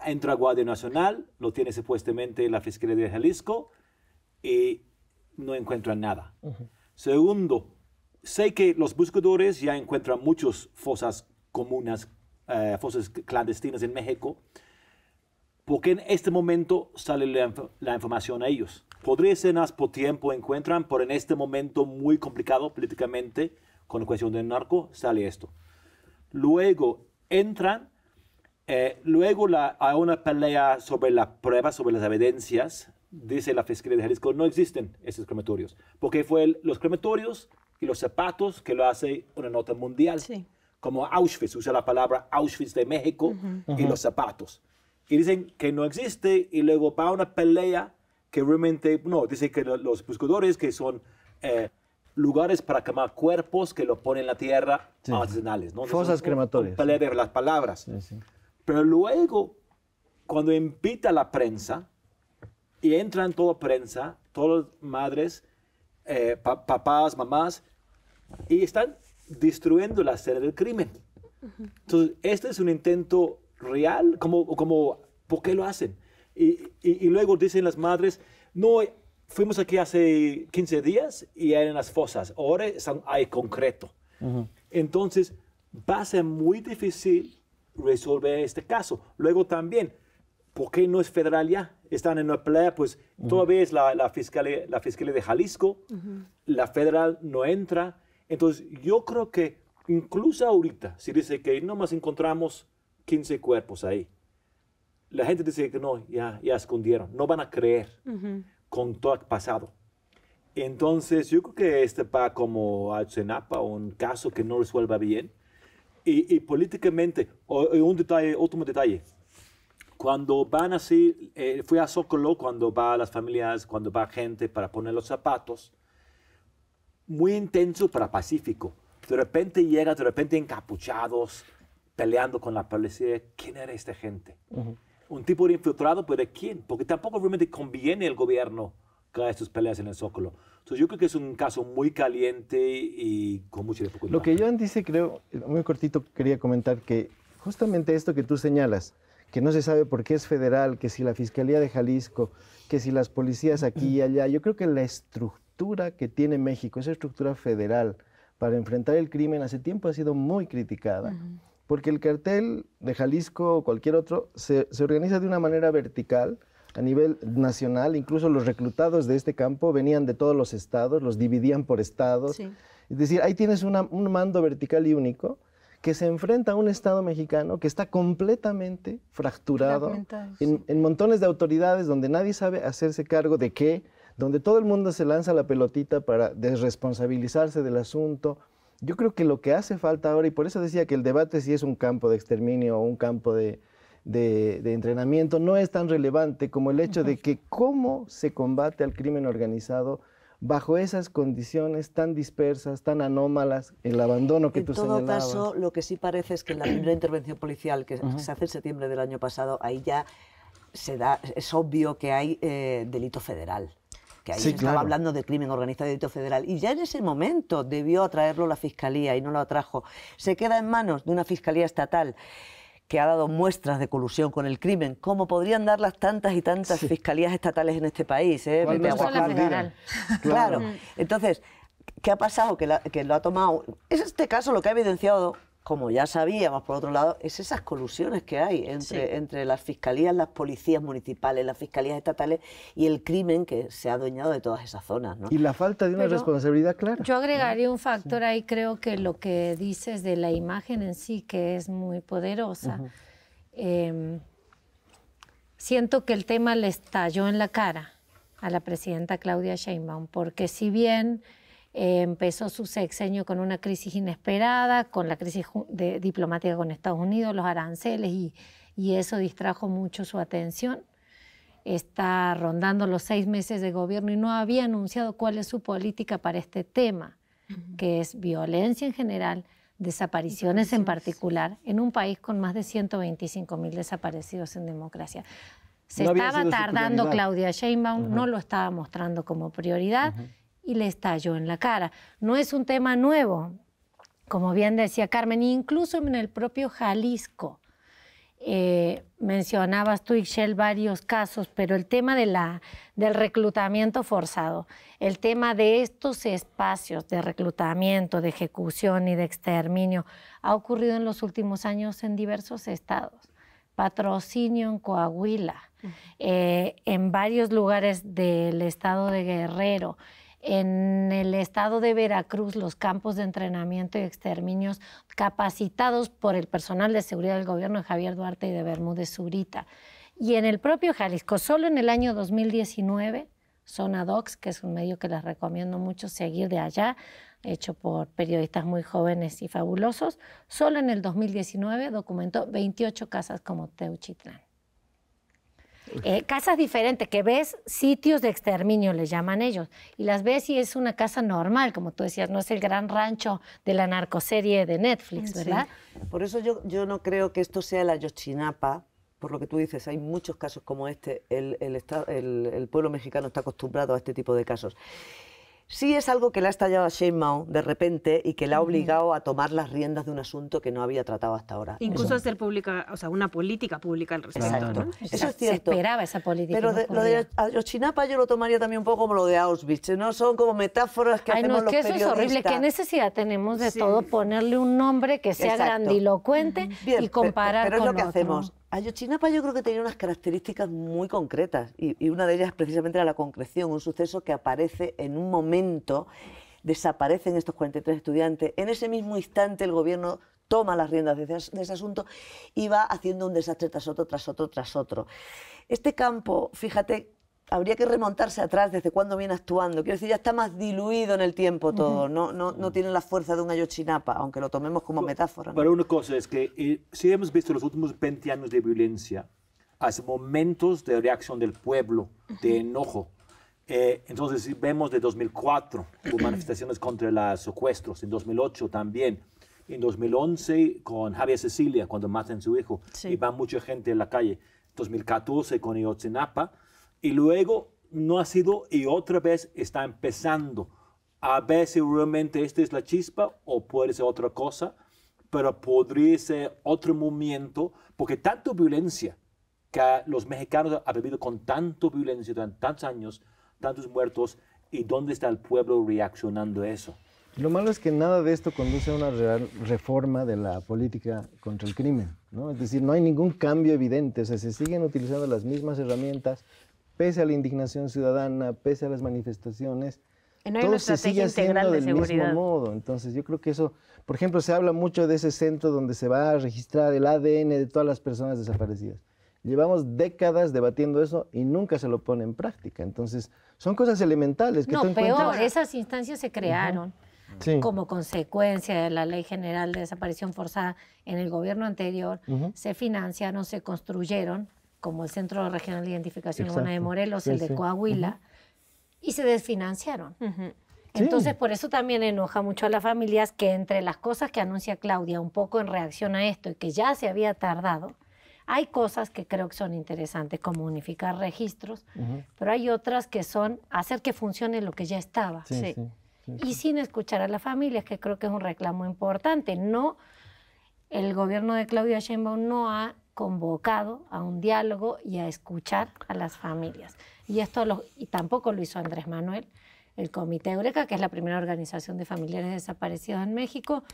entra a Guardia Nacional, lo tiene supuestamente la Fiscalía de Jalisco, y no encuentran nada. Segundo, sé que los buscadores ya encuentran muchas fosas comunes, fosas clandestinas en México, porque en este momento sale la información a ellos. Podría ser más por tiempo encuentran, pero en este momento muy complicado políticamente, con la cuestión del narco, sale esto. Luego entran, luego hay una pelea sobre la prueba, sobre las evidencias. Dice la Fiscalía de Jalisco, no existen esos crematorios, porque fue los crematorios y los zapatos que lo hace una nota mundial. Sí. Como Auschwitz, usa la palabra Auschwitz de México y los zapatos. Y dicen que no existe y luego va una pelea que realmente, no, dice que los buscadores que son lugares para quemar cuerpos que lo ponen en la tierra artesanales. ¿No? Fosas crematorias. Pelea de las palabras. Sí, sí. Pero luego, cuando invita a la prensa y entran toda prensa, todas las madres, papás, mamás, y están destruyendo la escena del crimen. Entonces, este es un intento real, ¿por qué lo hacen? Y luego dicen las madres, no, fuimos aquí hace 15 días y eran las fosas, ahora hay concreto. Entonces, va a ser muy difícil resolver este caso. Luego también, ¿por qué no es federal ya? Están en una pelea, pues todavía es la Fiscalía de Jalisco, la federal no entra. Entonces, yo creo que incluso ahorita, si dice que nomás encontramos 15 cuerpos ahí, la gente dice que no, ya escondieron. No van a creer con todo el pasado. Entonces, yo creo que este va como Ayotzinapa, un caso que no resuelva bien. Y políticamente, último detalle. Cuando van así, fui a Zócalo, cuando va las familias, cuando va gente para poner los zapatos, muy intenso pero pacífico. De repente encapuchados, peleando con la policía. ¿Quién era esta gente? Un tipo de infiltrado, pero ¿de quién? Porque tampoco realmente conviene al gobierno que haga estas peleas en el Zócalo. Entonces yo creo que es un caso muy caliente y con mucha dificultad. Lo que yo dice, creo, muy cortito quería comentar que justamente esto que tú señalas, que no se sabe por qué es federal, que si la Fiscalía de Jalisco, que si las policías aquí y allá, yo creo que la estructura que tiene México, esa estructura federal para enfrentar el crimen hace tiempo ha sido muy criticada, porque el cartel de Jalisco o cualquier otro se organiza de una manera vertical a nivel nacional, incluso los reclutados de este campo venían de todos los estados, los dividían por estados, Sí. es decir, ahí tienes un mando vertical y único que se enfrenta a un Estado mexicano que está completamente fracturado Fragmentado, sí. en montones de autoridades donde nadie sabe hacerse cargo de qué, donde todo el mundo se lanza la pelotita para desresponsabilizarse del asunto. Yo creo que lo que hace falta ahora, y por eso decía que el debate si es un campo de exterminio o un campo de entrenamiento, no es tan relevante como el hecho de que cómo se combate al crimen organizado bajo esas condiciones tan dispersas, tan anómalas, el abandono que tú señalabas. En todo caso, lo que sí parece es que en la primera intervención policial que se hace en septiembre del año pasado, ahí ya es obvio que hay delito federal. Que ahí Sí, se estaba claro. hablando de crimen organizado y delito federal. Y ya en ese momento debió atraerlo la Fiscalía y no lo atrajo. Se queda en manos de una Fiscalía estatal que ha dado muestras de colusión con el crimen, como podrían darlas tantas y tantas fiscalías estatales en este país. ¿Cuál no la federal? Claro. Entonces, ¿qué ha pasado? Que lo ha tomado... Es este caso lo que ha evidenciado, como ya sabíamos, por otro lado, es esas colusiones que hay entre las fiscalías, las policías municipales, las fiscalías estatales y el crimen que se ha adueñado de todas esas zonas, ¿no? Y la falta de una responsabilidad clara. Yo agregaría un factor ahí, creo que lo que dices de la imagen en sí, que es muy poderosa. Siento que el tema le estalló en la cara a la presidenta Claudia Sheinbaum, porque si bien empezó su sexenio con una crisis inesperada, con la crisis diplomática con Estados Unidos, los aranceles, y eso distrajo mucho su atención. Está rondando los 6 meses de gobierno y no había anunciado cuál es su política para este tema, que es violencia en general, desapariciones en particular, en un país con más de 125.000 desaparecidos en democracia. Se estaba tardando Claudia Sheinbaum, no lo estaba mostrando como prioridad, y le estalló en la cara. No es un tema nuevo, como bien decía Carmen, incluso en el propio Jalisco. Mencionabas tú, Ixchel, varios casos, pero el tema del reclutamiento forzado, el tema de estos espacios de reclutamiento, de ejecución y de exterminio, ha ocurrido en los últimos años en diversos estados. Patrocinio en Coahuila, en varios lugares del estado de Guerrero, en el estado de Veracruz, los campos de entrenamiento y exterminios capacitados por el personal de seguridad del gobierno de Javier Duarte y de Bermúdez Zurita. Y en el propio Jalisco, solo en el año 2019, Zona Docs, que es un medio que les recomiendo mucho seguir de allá, hecho por periodistas muy jóvenes y fabulosos, solo en el 2019 documentó 28 casas como Teuchitlán. Casas diferentes, que ves sitios de exterminio, les llaman ellos, y las ves y es una casa normal, como tú decías, no es el gran rancho de la narcoserie de Netflix, ¿verdad? Sí. Por eso yo no creo que esto sea la Ayotzinapa, por lo que tú dices, hay muchos casos como este, el pueblo mexicano está acostumbrado a este tipo de casos. Sí es algo que le ha estallado a Sheinbaum de repente y que le ha obligado a tomar las riendas de un asunto que no había tratado hasta ahora. Incluso hacer pública, o sea, una política pública al respecto. Exacto. ¿no? Eso es cierto. Se esperaba esa política. Pero lo de Ayotzinapa yo lo tomaría también un poco como lo de Auschwitz, ¿no? Son como metáforas que hacemos los periodistas. Eso es horrible. ¿Qué necesidad tenemos de todo ponerle un nombre que sea grandilocuente y comparar pero es con lo que otro? hacemos. Ayotzinapa yo creo que tenía unas características muy concretas y una de ellas precisamente era la concreción, un suceso que aparece en un momento, desaparecen estos 43 estudiantes, en ese mismo instante el gobierno toma las riendas de ese asunto y va haciendo un desastre tras otro, tras otro, tras otro. Este campo, fíjate, habría que remontarse atrás desde cuándo viene actuando. Quiero decir, ya está más diluido en el tiempo todo, no tiene la fuerza de un Ayotzinapa, aunque lo tomemos como metáfora, ¿no? Pero una cosa es que si hemos visto los últimos 20 años de violencia, hace momentos de reacción del pueblo, de enojo. Entonces, si vemos de 2004, hubo manifestaciones contra los secuestros, en 2008 también, en 2011 con Javier Cecilia, cuando matan a su hijo, y va mucha gente en la calle, 2014 con Ayotzinapa, y luego no ha sido, y otra vez está empezando a ver si realmente esta es la chispa o puede ser otra cosa, pero podría ser otro movimiento, porque tanta violencia que los mexicanos han vivido con tanta violencia durante tantos años, tantos muertos, y dónde está el pueblo reaccionando a eso. Lo malo es que nada de esto conduce a una real reforma de la política contra el crimen, ¿no? Es decir, no hay ningún cambio evidente, o sea, se siguen utilizando las mismas herramientas, pese a la indignación ciudadana, pese a las manifestaciones, todo se sigue haciendo del mismo modo. Entonces yo creo que eso, por ejemplo, se habla mucho de ese centro donde se va a registrar el ADN de todas las personas desaparecidas. Llevamos décadas debatiendo eso y nunca se lo pone en práctica. Entonces son cosas elementales que no, tú encuentras... peor, esas instancias se crearon como consecuencia de la Ley General de Desaparición Forzada en el gobierno anterior, se financiaron, se construyeron, como el Centro Regional de Identificación Humana de Morelos, el de Coahuila, y se desfinanciaron. Entonces, por eso también enoja mucho a las familias que entre las cosas que anuncia Claudia, un poco en reacción a esto, y que ya se había tardado, hay cosas que creo que son interesantes, como unificar registros, pero hay otras que son hacer que funcione lo que ya estaba. Y sin escuchar a las familias, que creo que es un reclamo importante. No, el gobierno de Claudia Sheinbaum no ha convocado a un diálogo y a escuchar a las familias. Y tampoco lo hizo Andrés Manuel. El Comité Eureka, que es la primera organización de familiares desaparecidos en México,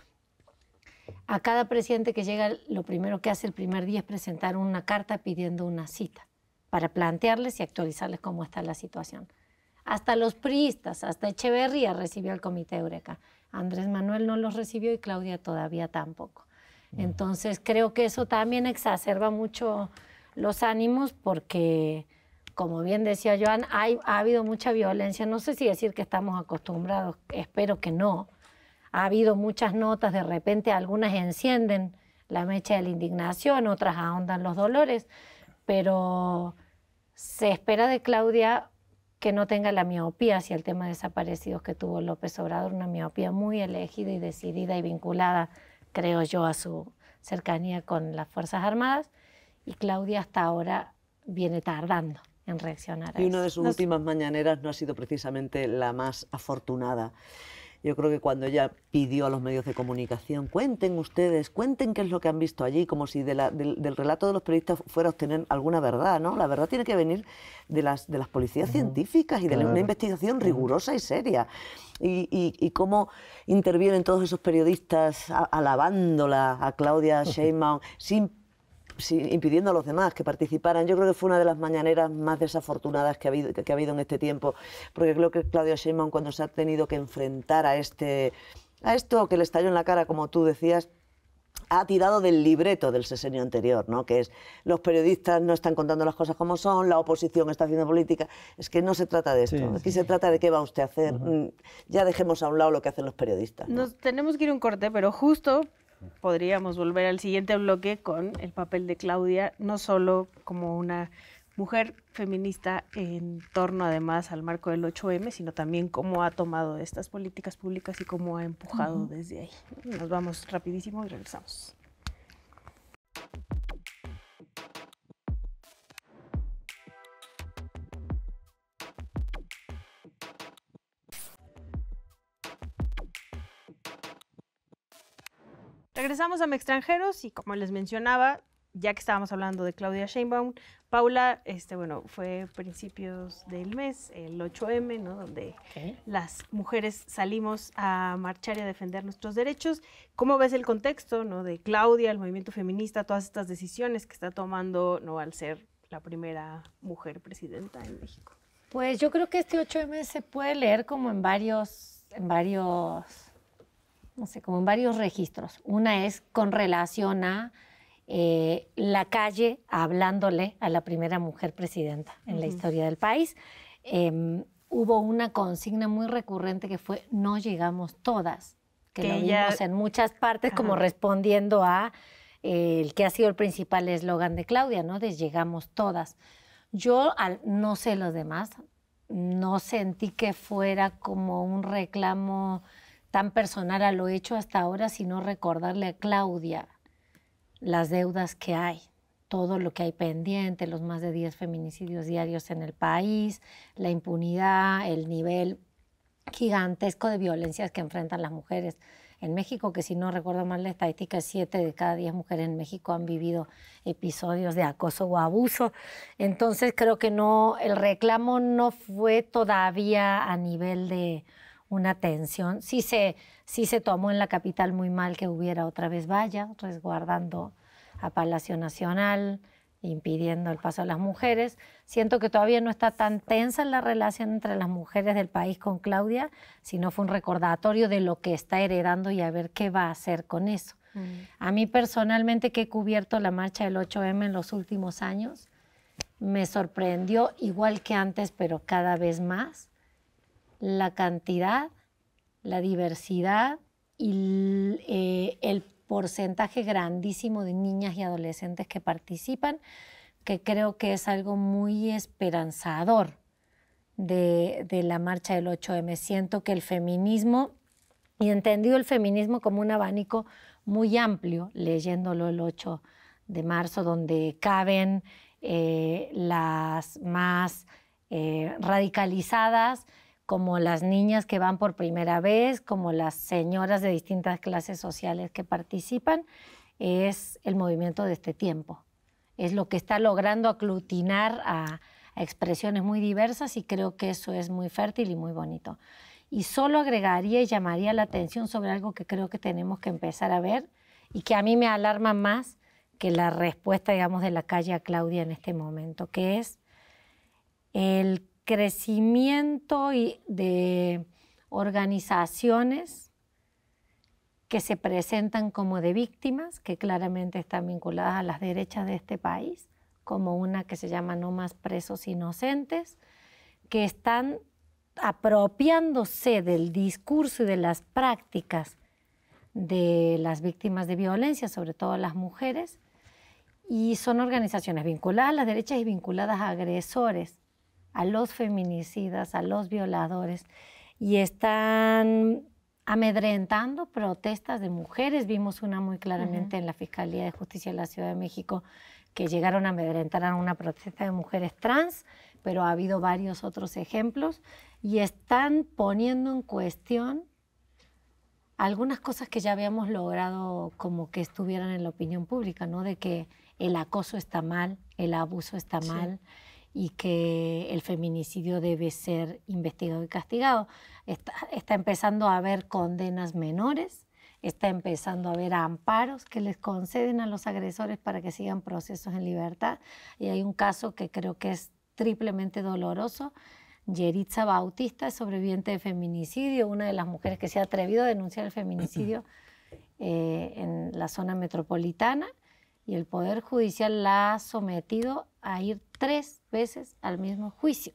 a cada presidente que llega, lo primero que hace el primer día es presentar una carta pidiendo una cita para plantearles y actualizarles cómo está la situación. Hasta los priistas, hasta Echeverría recibió al Comité Eureka. Andrés Manuel no los recibió y Claudia todavía tampoco. Entonces creo que eso también exacerba mucho los ánimos porque, como bien decía Joan, ha habido mucha violencia. No sé si decir que estamos acostumbrados, espero que no. Ha habido muchas notas, de repente algunas encienden la mecha de la indignación, otras ahondan los dolores, pero se espera de Claudia que no tenga la miopía hacia el tema de desaparecidos que tuvo López Obrador, una miopía muy elegida y decidida y vinculada, creo yo, a su cercanía con las Fuerzas Armadas, y Claudia hasta ahora viene tardando en reaccionar a eso. Y una de sus últimas mañaneras no ha sido precisamente la más afortunada. Yo creo que cuando ella pidió a los medios de comunicación, cuenten ustedes, cuenten qué es lo que han visto allí, como si del relato de los periodistas fuera a obtener alguna verdad, ¿no? La verdad tiene que venir de las policías científicas y de una investigación rigurosa y seria. Y cómo intervienen todos esos periodistas alabándola a Claudia Sheinbaum impidiendo a los demás que participaran. Yo creo que fue una de las mañaneras más desafortunadas que ha habido en este tiempo, porque creo que Claudia Sheinbaum, cuando se ha tenido que enfrentar a esto que le estalló en la cara, como tú decías, ha tirado del libreto del sexenio anterior, ¿no? Que es los periodistas no están contando las cosas como son, la oposición está haciendo política. Es que no se trata de esto, aquí se trata de qué va usted a hacer. Ya dejemos a un lado lo que hacen los periodistas, ¿no? Nos tenemos que ir a un corte, pero justo podríamos volver al siguiente bloque con el papel de Claudia, no solo como una mujer feminista en torno además al marco del 8M, sino también cómo ha tomado estas políticas públicas y cómo ha empujado desde ahí. Nos vamos rapidísimo y regresamos. Regresamos a Extranjeros y como les mencionaba, ya que estábamos hablando de Claudia Sheinbaum, Paula, fue principios del mes, el 8M, ¿no? Donde las mujeres salimos a marchar y a defender nuestros derechos. ¿Cómo ves el contexto, ¿no? De Claudia, el movimiento feminista, todas estas decisiones que está tomando, ¿no? Al ser la primera mujer presidenta en México? Pues yo creo que este 8M se puede leer como en varios registros. Una es con relación a la calle hablándole a la primera mujer presidenta en la historia del país. Hubo una consigna muy recurrente que fue "no llegamos todas", que lo vimos en muchas partes como respondiendo a el que ha sido el principal eslogan de Claudia, ¿no? De "llegamos todas". Yo, no sé los demás, no sentí que fuera como un reclamo tan personal a lo hecho hasta ahora, sino recordarle a Claudia las deudas que hay, todo lo que hay pendiente, los más de 10 feminicidios diarios en el país, la impunidad, el nivel gigantesco de violencias que enfrentan las mujeres en México, que si no recuerdo mal la estadística, 7 de cada 10 mujeres en México han vivido episodios de acoso o abuso. Entonces creo que el reclamo no fue todavía a nivel de una tensión. Sí se tomó en la capital muy mal que hubiera otra vez valla, resguardando a Palacio Nacional, impidiendo el paso a las mujeres. Siento que todavía no está tan tensa la relación entre las mujeres del país con Claudia, sino fue un recordatorio de lo que está heredando y a ver qué va a hacer con eso. A mí personalmente, que he cubierto la marcha del 8M en los últimos años, me sorprendió, igual que antes, pero cada vez más, la cantidad, la diversidad y el porcentaje grandísimo de niñas y adolescentes que participan, que creo que es algo muy esperanzador de la marcha del 8M. Siento que el feminismo, y entendido el feminismo como un abanico muy amplio, leyéndolo el 8 de marzo, donde caben las más radicalizadas, como las niñas que van por primera vez, como las señoras de distintas clases sociales que participan, es el movimiento de este tiempo. Es lo que está logrando aglutinar a expresiones muy diversas y creo que eso es muy fértil y muy bonito. Y solo agregaría y llamaría la atención sobre algo que creo que tenemos que empezar a ver y que a mí me alarma más que la respuesta, digamos, de la calle a Claudia en este momento, que es el crecimiento de organizaciones que se presentan como de víctimas, que claramente están vinculadas a las derechas de este país, como una que se llama No Más Presos Inocentes, que están apropiándose del discurso y de las prácticas de las víctimas de violencia, sobre todo las mujeres, y son organizaciones vinculadas a las derechas y vinculadas a agresores, a los feminicidas, a los violadores, y están amedrentando protestas de mujeres. Vimos una muy claramente en la Fiscalía de Justicia de la Ciudad de México que llegaron a amedrentar a una protesta de mujeres trans, pero ha habido varios otros ejemplos y están poniendo en cuestión algunas cosas que ya habíamos logrado como que estuvieran en la opinión pública, ¿no? De que el acoso está mal, el abuso está mal y que el feminicidio debe ser investigado y castigado. Está empezando a haber condenas menores, está empezando a haber amparos que les conceden a los agresores para que sigan procesos en libertad. Y hay un caso que creo que es triplemente doloroso. Yeritza Bautista es sobreviviente de feminicidio, una de las mujeres que se ha atrevido a denunciar el feminicidio en la zona metropolitana, y el Poder Judicial la ha sometido a ir 3 veces al mismo juicio.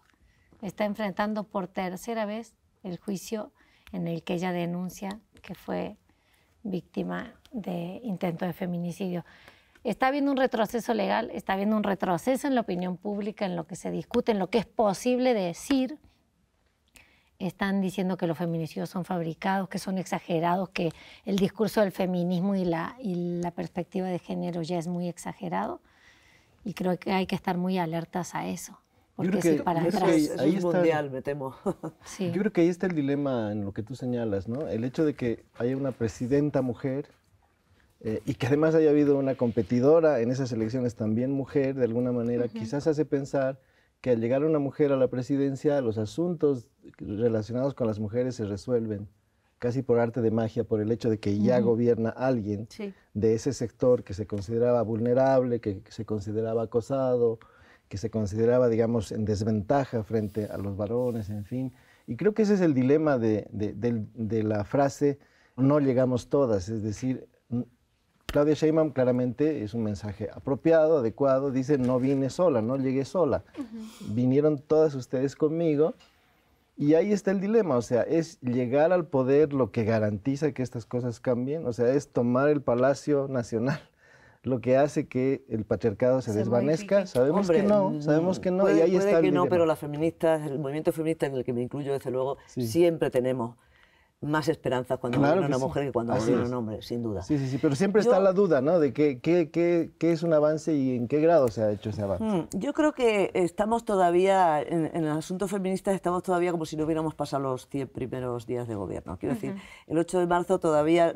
Está enfrentando por tercera vez el juicio en el que ella denuncia que fue víctima de intento de feminicidio. Está habiendo un retroceso legal, está habiendo un retroceso en la opinión pública, en lo que se discute, en lo que es posible decir. Están diciendo que los feminicidios son fabricados, que son exagerados, que el discurso del feminismo y la perspectiva de género ya es muy exagerado. Y creo que hay que estar muy alertas a eso. Porque si para atrás... Ahí es mundial, me temo. Sí. Yo creo que ahí está el dilema en lo que tú señalas, ¿no? El hecho de que haya una presidenta mujer y que además haya habido una competidora en esas elecciones también mujer, de alguna manera, quizás hace pensar que al llegar una mujer a la presidencia, los asuntos relacionados con las mujeres se resuelven casi por arte de magia, por el hecho de que ya gobierna alguien de ese sector que se consideraba vulnerable, que se consideraba acosado, que se consideraba, digamos, en desventaja frente a los varones, en fin. Y creo que ese es el dilema de la frase "no llegamos todas", es decir, Claudia Sheinbaum claramente es un mensaje apropiado, adecuado, dice "no vine sola, no llegué sola, vinieron todas ustedes conmigo", y ahí está el dilema, o sea, es llegar al poder lo que garantiza que estas cosas cambien, o sea, es tomar el Palacio Nacional, lo que hace que el patriarcado se desvanezca. Sabemos que no, y ahí está el dilema. Pero las feministas, el movimiento feminista en el que me incluyo, desde luego, siempre tenemos más esperanza cuando gobierna una mujer que cuando gobierna un hombre, sin duda. Sí, pero siempre está la duda, ¿no? De qué es un avance y en qué grado se ha hecho ese avance. Yo creo que estamos todavía, en el asunto feminista, estamos todavía como si no hubiéramos pasado los 100 primeros días de gobierno. Quiero decir, el 8 de marzo todavía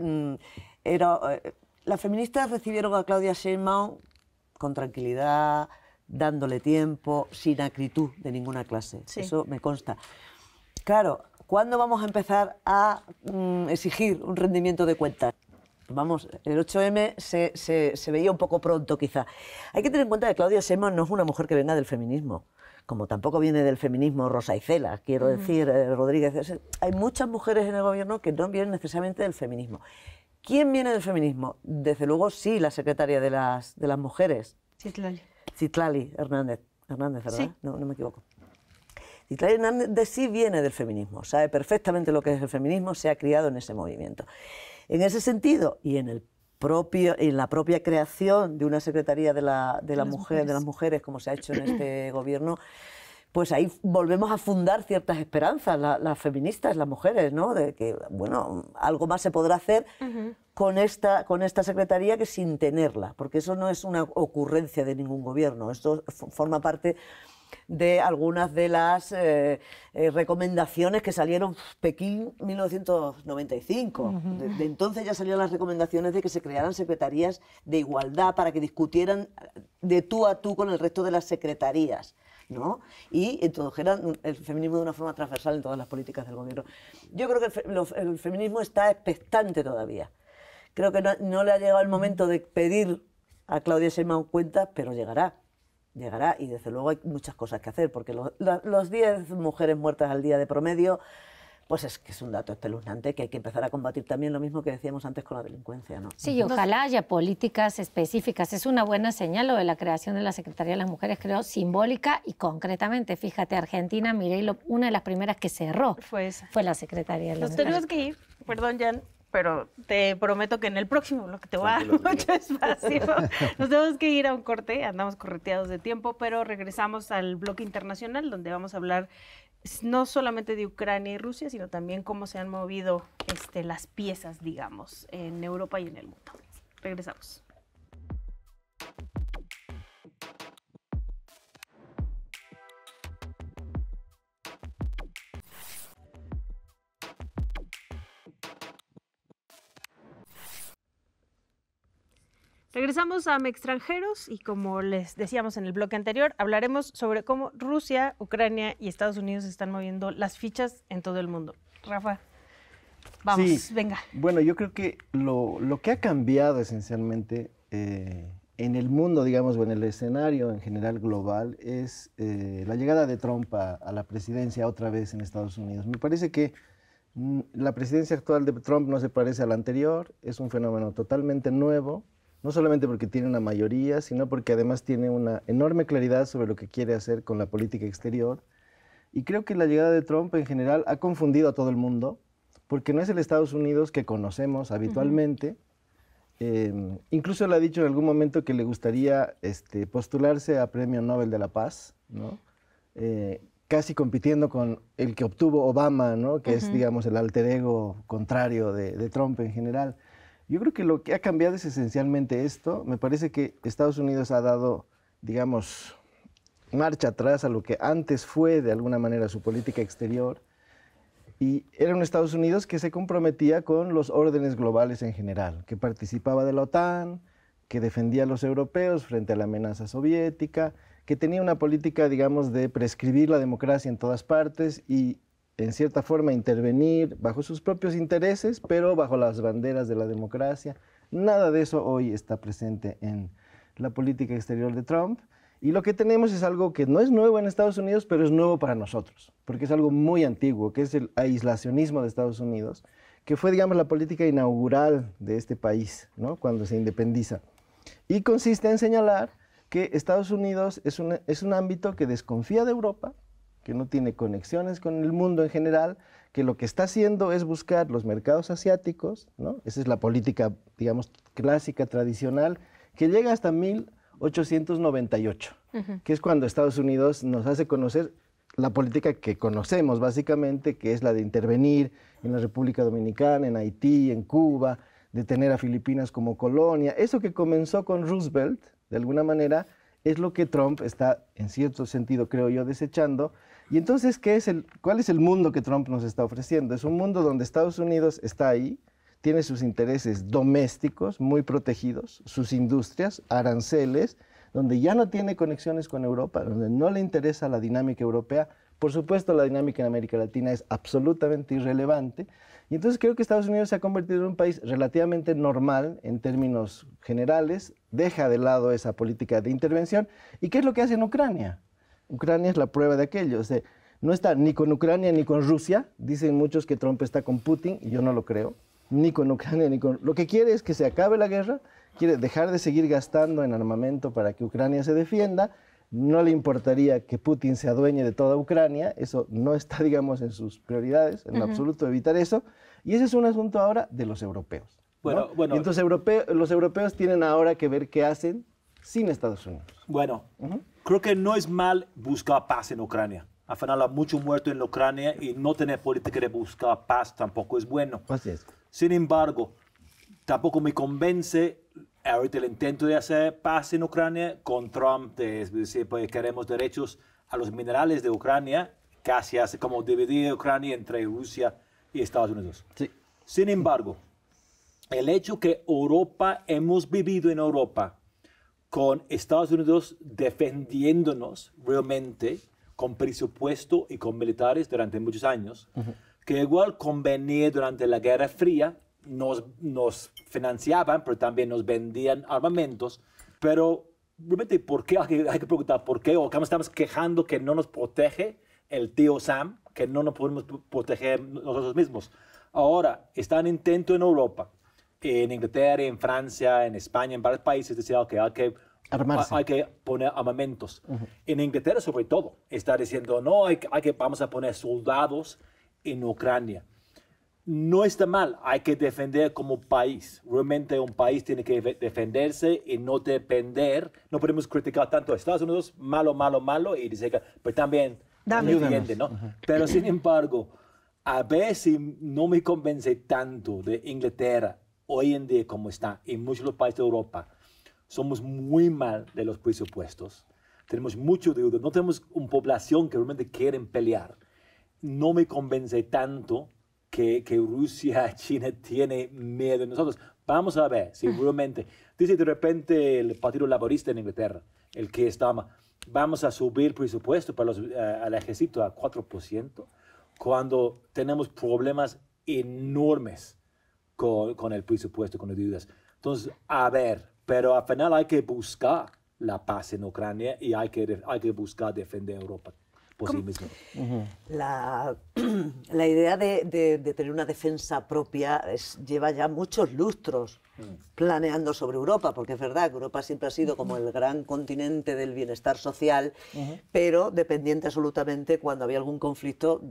las feministas recibieron a Claudia Sheinbaum con tranquilidad, dándole tiempo, sin acritud de ninguna clase. Eso me consta. Claro, ¿cuándo vamos a empezar a exigir un rendimiento de cuentas? Vamos, el 8M se veía un poco pronto, quizá. Hay que tener en cuenta que Claudia Sheinbaum no es una mujer que venga del feminismo, como tampoco viene del feminismo Rosa Isela, quiero decir, Rodríguez. Hay muchas mujeres en el gobierno que no vienen necesariamente del feminismo. ¿Quién viene del feminismo? Desde luego, sí, la secretaria de las mujeres. Citlali Hernández, ¿verdad? Sí. No me equivoco. Citlali Hernández sí viene del feminismo, sabe perfectamente lo que es el feminismo, se ha criado en ese movimiento. En ese sentido, y en la propia creación de una secretaría de las mujeres, como se ha hecho en este gobierno, pues ahí volvemos a fundar ciertas esperanzas, las feministas, las mujeres, ¿no? De que, bueno, algo más se podrá hacer con esta secretaría que sin tenerla, porque eso no es una ocurrencia de ningún gobierno, esto forma parte de algunas de las recomendaciones que salieron Pekín 1995. De entonces ya salían las recomendaciones de que se crearan secretarías de igualdad para que discutieran de tú a tú con el resto de las secretarías, ¿no? Y introdujeran el feminismo de una forma transversal en todas las políticas del gobierno. Yo creo que el feminismo está expectante todavía. Creo que no le ha llegado el momento de pedir a Claudia Sheinbaum cuentas, pero llegará. Llegará, y desde luego hay muchas cosas que hacer, porque los 10 mujeres muertas al día de promedio, pues es que es un dato espeluznante que hay que empezar a combatir también, lo mismo que decíamos antes con la delincuencia, ¿no? Sí, y ojalá haya políticas específicas. Es una buena señal lo de la creación de la Secretaría de las Mujeres, creo, simbólica y concretamente. Fíjate, Argentina, Milei, una de las primeras que cerró fue la Secretaría de las Mujeres. Nos tenemos que ir, perdón, Jan, pero te prometo que en el próximo bloque te voy a dar mucho espacio. Nos tenemos que ir a un corte, andamos correteados de tiempo, pero regresamos al bloque internacional, donde vamos a hablar no solamente de Ucrania y Rusia, sino también cómo se han movido las piezas, digamos, en Europa y en el mundo. Regresamos. Regresamos a Extranjeros y como les decíamos en el bloque anterior, hablaremos sobre cómo Rusia, Ucrania y Estados Unidos están moviendo las fichas en todo el mundo. Rafa, vamos, sí, venga. Bueno, yo creo que lo que ha cambiado esencialmente en el mundo, digamos, o en el escenario en general global, es la llegada de Trump a la presidencia otra vez en Estados Unidos. Me parece que la presidencia actual de Trump no se parece a la anterior, es un fenómeno totalmente nuevo. No solamente porque tiene una mayoría, sino porque además tiene una enorme claridad sobre lo que quiere hacer con la política exterior. Y creo que la llegada de Trump en general ha confundido a todo el mundo, porque no es el Estados Unidos que conocemos habitualmente. Incluso le ha dicho en algún momento que le gustaría postularse a Premio Nobel de la Paz, ¿no? Casi compitiendo con el que obtuvo Obama, ¿no? Que es, digamos, el alter ego contrario de Trump en general. Yo creo que lo que ha cambiado es esencialmente esto. Me parece que Estados Unidos ha dado, digamos, marcha atrás a lo que antes fue, de alguna manera, su política exterior. Y era un Estados Unidos que se comprometía con los órdenes globales en general, que participaba de la OTAN, que defendía a los europeos frente a la amenaza soviética, que tenía una política, digamos, de prescribir la democracia en todas partes y en cierta forma intervenir bajo sus propios intereses, pero bajo las banderas de la democracia. Nada de eso hoy está presente en la política exterior de Trump. Y lo que tenemos es algo que no es nuevo en Estados Unidos, pero es nuevo para nosotros, porque es algo muy antiguo, que es el aislacionismo de Estados Unidos, que fue, digamos, la política inaugural de este país, ¿no? Cuando se independiza. Y consiste en señalar que Estados Unidos es un ámbito que desconfía de Europa, que no tiene conexiones con el mundo en general, que lo que está haciendo es buscar los mercados asiáticos, ¿no? Esa es la política, digamos, clásica, tradicional, que llega hasta 1898, que es cuando Estados Unidos nos hace conocer la política que conocemos, básicamente, que es la de intervenir en la República Dominicana, en Haití, en Cuba, de tener a Filipinas como colonia. Eso que comenzó con Roosevelt, de alguna manera, es lo que Trump está, en cierto sentido, creo yo, desechando. Y entonces, ¿cuál es el mundo que Trump nos está ofreciendo? Es un mundo donde Estados Unidos está ahí, tiene sus intereses domésticos muy protegidos, sus industrias, aranceles, donde ya no tiene conexiones con Europa, donde no le interesa la dinámica europea. Por supuesto, la dinámica en América Latina es absolutamente irrelevante. Y entonces creo que Estados Unidos se ha convertido en un país relativamente normal en términos generales, deja de lado esa política de intervención. ¿Y qué es lo que hace en Ucrania? Ucrania es la prueba de aquello. O sea, no está ni con Ucrania ni con Rusia. Dicen muchos que Trump está con Putin, y yo no lo creo. Ni con Ucrania ni con... Lo que quiere es que se acabe la guerra, quiere dejar de seguir gastando en armamento para que Ucrania se defienda. No le importaría que Putin se adueñe de toda Ucrania. Eso no está, digamos, en sus prioridades, en absoluto evitar eso. Y ese es un asunto ahora de los europeos, ¿no? Bueno, y entonces los europeos tienen ahora que ver qué hacen sin Estados Unidos. Bueno, creo que no es mal buscar paz en Ucrania. Al final hay mucho muerto en Ucrania y no tener política de buscar paz tampoco es bueno. Así es. Sin embargo, tampoco me convence ahorita el intento de hacer paz en Ucrania con Trump, de decir, pues queremos derechos a los minerales de Ucrania, casi hace como dividir Ucrania entre Rusia y Estados Unidos. Sí. Sin embargo, el hecho que hemos vivido en Europa con Estados Unidos defendiéndonos realmente con presupuesto y con militares durante muchos años, que igual convenía durante la Guerra Fría, nos financiaban, pero también nos vendían armamentos, pero realmente, ¿por qué? Hay que preguntar, ¿por qué? ¿O cómo estamos quejando que no nos protege el tío Sam, que no nos podemos proteger nosotros mismos? Ahora, está en intento en Europa, en Inglaterra, en Francia, en España, en varios países, decir que hay que poner armamentos. En Inglaterra, sobre todo, está diciendo, no, vamos a poner soldados en Ucrania. No está mal, hay que defender como país. Realmente un país tiene que defenderse y no depender. No podemos criticar tanto a Estados Unidos, malo, y decir que, pero también defiende, ¿no? Pero sin embargo, a veces no me convence tanto de Inglaterra hoy en día como está en muchos de los países de Europa. Somos muy mal de los presupuestos. Tenemos mucho deuda. No tenemos una población que realmente quieren pelear. No me convence tanto que Rusia, China tiene miedo de nosotros. Vamos a ver si realmente... Dice de repente el Partido Laborista en Inglaterra, el que estaba, vamos a subir el presupuesto para al ejército a 4%, cuando tenemos problemas enormes con el presupuesto, con las deudas. Entonces, a ver, pero al final hay que buscar la paz en Ucrania y hay que buscar defender a Europa por sí mismo. La idea de tener una defensa propia lleva ya muchos lustros planeando sobre Europa, porque es verdad que Europa siempre ha sido como el gran continente del bienestar social, pero dependiente absolutamente cuando había algún conflicto,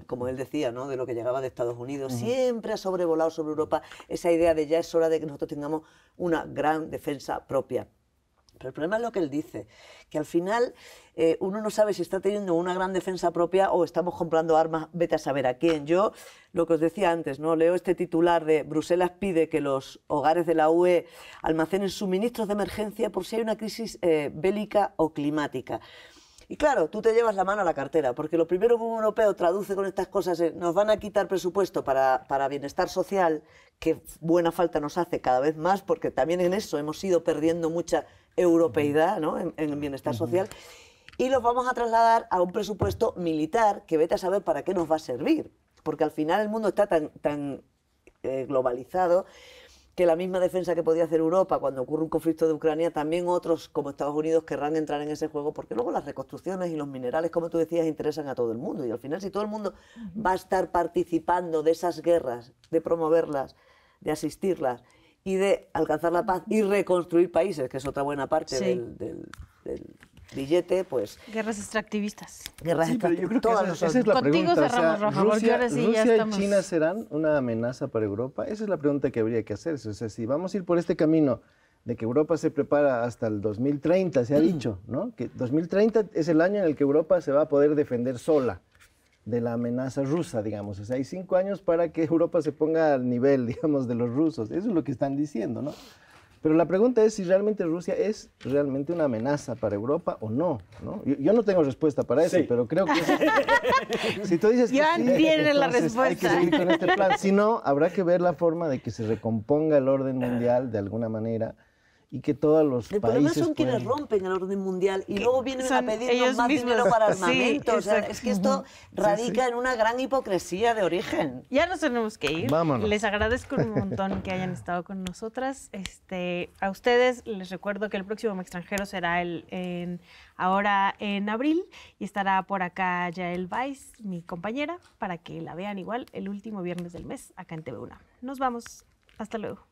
como él decía, ¿no?, de lo que llegaba de Estados Unidos. Siempre ha sobrevolado sobre Europa esa idea de ya es hora de que nosotros tengamos una gran defensa propia. Pero el problema es lo que él dice, que al final uno no sabe si está teniendo una gran defensa propia o estamos comprando armas, vete a saber a quién. Yo, lo que os decía antes, ¿no?, leo este titular de Bruselas pide que los hogares de la UE almacenen suministros de emergencia por si hay una crisis bélica o climática. Y claro, tú te llevas la mano a la cartera, porque lo primero que un europeo traduce con estas cosas es nos van a quitar presupuesto para bienestar social, que buena falta nos hace cada vez más, porque también en eso hemos ido perdiendo mucha europeidad, ¿no?, en el bienestar social, y los vamos a trasladar a un presupuesto militar que vete a saber para qué nos va a servir, porque al final el mundo está tan globalizado que la misma defensa que podía hacer Europa cuando ocurre un conflicto de Ucrania, también otros como Estados Unidos querrán entrar en ese juego, porque luego las reconstrucciones y los minerales, como tú decías, interesan a todo el mundo, y al final si todo el mundo va a estar participando de esas guerras, de promoverlas, de asistirlas y de alcanzar la paz y reconstruir países, que es otra buena parte del billete, pues... Guerras extractivistas. Guerras extractivistas. Yo creo que esa es la Contigo pregunta. cerramos, Rafa, porque ahora sí ya estamos... ¿Rusia y China serán una amenaza para Europa? Esa es la pregunta que habría que hacerse. O sea, si vamos a ir por este camino de que Europa se prepara hasta el 2030, se ha dicho, ¿no?, que 2030 es el año en el que Europa se va a poder defender sola de la amenaza rusa, digamos. O sea, hay 5 años para que Europa se ponga al nivel, digamos, de los rusos. Eso es lo que están diciendo, ¿no? Pero la pregunta es si realmente Rusia es realmente una amenaza para Europa o no, ¿no? Yo no tengo respuesta para eso, pero creo que si tú dices que ya sí, tiene la entonces hay que seguir con este plan. Si no, habrá que ver la forma de que se recomponga el orden mundial de alguna manera y que todos los países... El problema son quienes rompen el orden mundial y luego vienen a pedirnos más dinero para armamento. Sí, o sea, es que esto radica en una gran hipocresía de origen. Ya nos tenemos que ir. Vámonos. Les agradezco un montón que hayan estado con nosotras. A ustedes les recuerdo que el próximo Extranjero será ahora en abril y estará por acá Yael Weiss, mi compañera, para que la vean igual el último viernes del mes acá en TV UNAM. Nos vamos. Hasta luego.